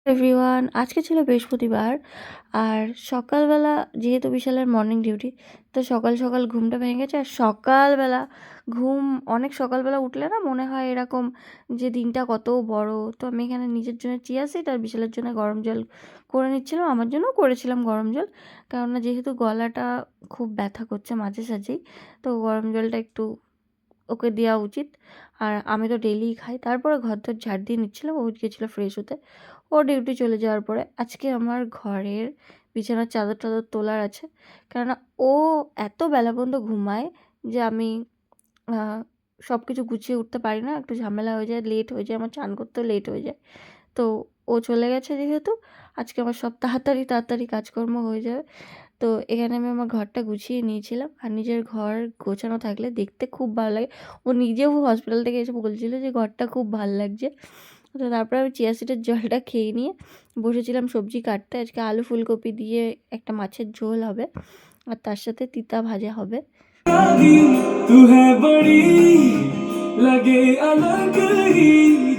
Everyone, আজকে ছিল বৃহস্পতিবার। আর সকালবেলা যেহেতু বিশালের মর্নিং ডিউটি, তো সকাল সকাল ঘুমটা ভেঙে গেছে। আর সকালবেলা ঘুম, অনেক সকালবেলা উঠলে না মনে হয় এরকম যে দিনটা কত বড়। তো আমি এখানে নিজের জন্য চিয়া সিড আর বিশালের জন্য গরম জল করে নিচ্ছিলাম, আমার জন্যও করেছিলাম গরম জল। কেননা যেহেতু গলাটা খুব ব্যথা করছে মাঝে সাঝেই, তো গরম জলটা একটু ওকে দেওয়া উচিত। আর আমি তো ডেইলিই খাই। তারপরে ঘর-দর ঝাড় দিয়ে নিচ্ছিলাম, ও গেছিলো ফ্রেশ হতে। ও ডিউটি চলে যাওয়ার পরে আজকে আমার ঘরের বিছানার চাদর-টাদর তোলার আছে। কেননা ও এত বেলা পর্যন্ত ঘুমায় যে আমি আ সবকিছু গুছিয়ে উঠতে পারি না। একটু ঝামেলা হয়ে যায়, লেট হয়ে যায়, আমার চান করতেও লেট হয়ে যায়। তো ও চলে গেছে যেহেতু, আজকে আমার সব তাড়াতাড়ি, তাড়াতাড়ি কাজকর্ম হয়ে যাবে। তো এখানে আমি আমার ঘরটা গুছিয়ে নিয়েছিলাম। আর নিজের ঘর গোছানো থাকলে দেখতে খুব ভালো লাগে। ও নিজেও হসপিটাল থেকে এসে বলছিল যে ঘরটা খুব ভাল লাগছে। তো তারপরে আমি চিয়া সিডের জলটা খেয়ে নিয়ে বসেছিলাম সবজি কাটতে। আজকে আলু ফুলকপি দিয়ে একটা মাছের ঝোল হবে, আর তার সাথে তিতা ভাজা হবে। तू है बड़ी लगे अलग ही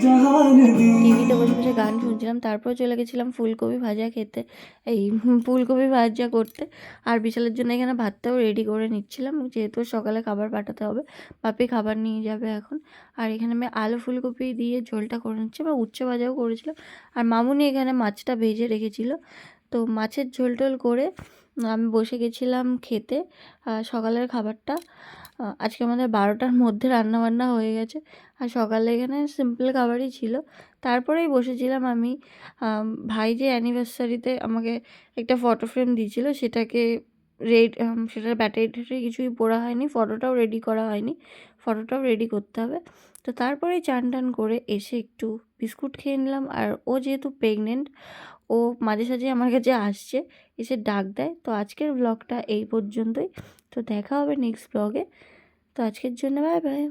जहान दी। টিভিতে বসে বসে গান শুনছিলাম। তারপরে চলে গেছিলাম ফুলকপি ভাজা খেতে, এই ফুলকপি ভাজা করতে। আর বিশালের জন্য এখানে ভাতটাও রেডি করে নিচ্ছিলাম, যেহেতু সকালে খাবার পাঠাতে হবে। পাপি খাবার নিয়ে যাবে এখন। আর এখানে আমি আলু ফুলকপি দিয়ে ঝোলটা করে নিচ্ছি, বা উচ্ছে ভাজাও করেছিলাম। আর মামুনি এখানে মাছটা ভেজে রেখেছিল। তো মাছের ঝোল টোল করে আমি বসে গেছিলাম খেতে সকালের খাবারটা। আজকে আমাদের 12টার মধ্যে রান্নাবান্না হয়ে গেছে। আর সকালে এখানে সিম্পল খাবারই ছিল। তারপরেই বসেছিলাম আমি। ভাই যে অ্যানিভার্সারিতে আমাকে একটা ফটো ফ্রেম দিয়েছিল, সেটাকে সেটার ব্যাটারি ট্যাটারি কিছুই পোড়া হয়নি, ফটোটাও রেডি করা হয়নি। ফটোটাও রেডি করতে হবে। তো তারপরেই চান টান করে এসে একটু বিস্কুট খেয়ে নিলাম। আর ও যেহেতু প্রেগনেন্ট, ও মাঝে সাঝে আমার কাছে আসছে, এসে ডাক দেয়। তো আজকের ব্লগটা এই পর্যন্তই। তো দেখা হবে নেক্সট ব্লগে। তো আজকের জন্য বাই বাই।